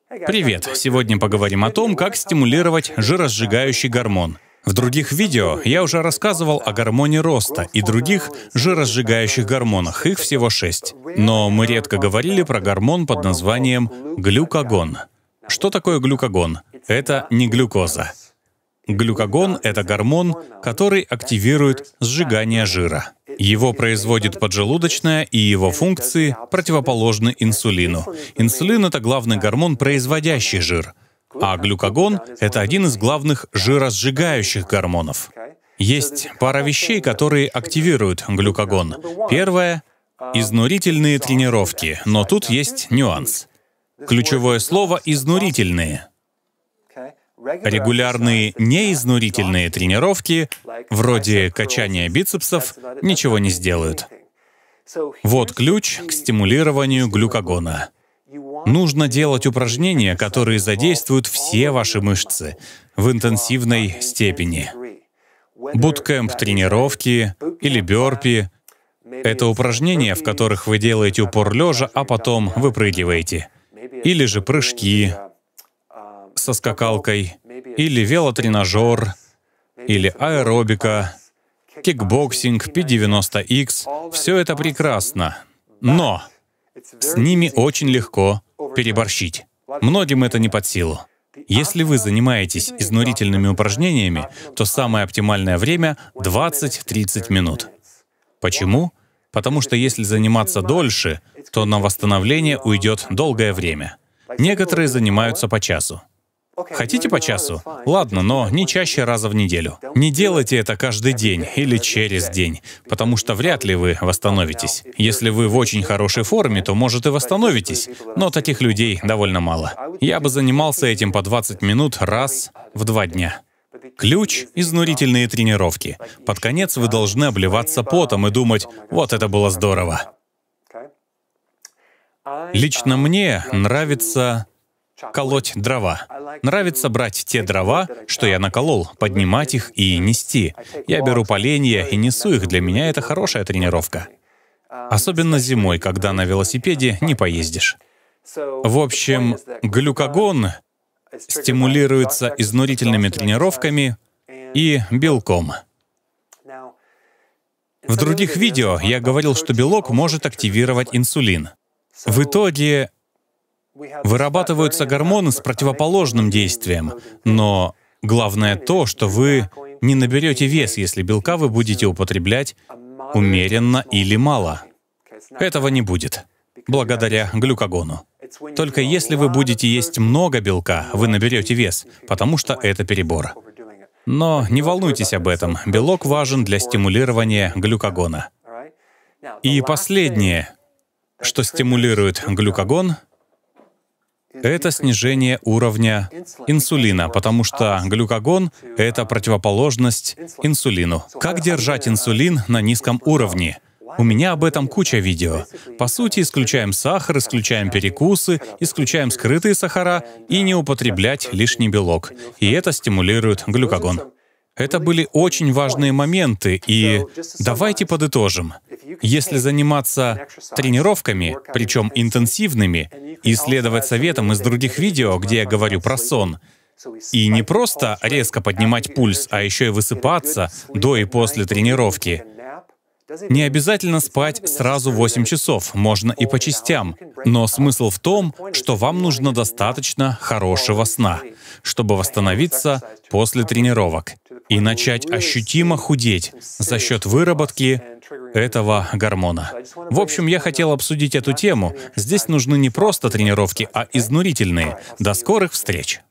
Привет! Сегодня поговорим о том, как стимулировать жиросжигающий гормон. В других видео я уже рассказывал о гормоне роста и других жиросжигающих гормонах, их всего 6. Но мы редко говорили про гормон под названием глюкагон. Что такое глюкагон? Это не глюкоза. Глюкагон — это гормон, который активирует сжигание жира. Его производит поджелудочная, и его функции противоположны инсулину. Инсулин — это главный гормон, производящий жир, а глюкагон — это один из главных жиросжигающих гормонов. Есть пара вещей, которые активируют глюкагон. Первое — изнурительные тренировки, но тут есть нюанс. Ключевое слово — изнурительные. Регулярные неизнурительные тренировки, вроде качания бицепсов, ничего не сделают. Вот ключ к стимулированию глюкагона. Нужно делать упражнения, которые задействуют все ваши мышцы в интенсивной степени. Буткэмп тренировки или бёрпи — это упражнения, в которых вы делаете упор лежа, а потом выпрыгиваете. Или же прыжки со скакалкой, или велотренажер, или аэробика, кикбоксинг, P90X. Все это прекрасно. Но с ними очень легко переборщить. Многим это не под силу. Если вы занимаетесь изнурительными упражнениями, то самое оптимальное время — 20-30 минут. Почему? Потому что если заниматься дольше, то на восстановление уйдет долгое время. Некоторые занимаются по часу. Хотите по часу? Ладно, но не чаще раза в неделю. Не делайте это каждый день или через день, потому что вряд ли вы восстановитесь. Если вы в очень хорошей форме, то, может, и восстановитесь, но таких людей довольно мало. Я бы занимался этим по 20 минут раз в 2 дня. Ключ — изнурительные тренировки. Под конец вы должны обливаться потом и думать: «Вот это было здорово». Лично мне нравится колоть дрова. Нравится брать те дрова, что я наколол, поднимать их и нести. Я беру поленья и несу их, для меня это хорошая тренировка. Особенно зимой, когда на велосипеде не поездишь. В общем, глюкагон стимулируется изнурительными тренировками и белком. В других видео я говорил, что белок может активировать инсулин. В итоге вырабатываются гормоны с противоположным действием, но главное то, что вы не наберете вес, если белка вы будете употреблять умеренно или мало. Этого не будет, благодаря глюкагону. Только если вы будете есть много белка, вы наберете вес, потому что это перебор. Но не волнуйтесь об этом, белок важен для стимулирования глюкагона. И последнее, что стимулирует глюкагон — это снижение уровня инсулина, потому что глюкагон — это противоположность инсулину. Как держать инсулин на низком уровне? У меня об этом куча видео. По сути, исключаем сахар, исключаем перекусы, исключаем скрытые сахара и не употреблять лишний белок. И это стимулирует глюкагон. Это были очень важные моменты, и давайте подытожим. Если заниматься тренировками, причем интенсивными, и следовать советам из других видео, где я говорю про сон, и не просто резко поднимать пульс, а еще и высыпаться до и после тренировки, не обязательно спать сразу 8 часов, можно и по частям. Но смысл в том, что вам нужно достаточно хорошего сна, чтобы восстановиться после тренировок и начать ощутимо худеть за счет выработки этого гормона. В общем, я хотел обсудить эту тему. Здесь нужны не просто тренировки, а изнурительные. До скорых встреч!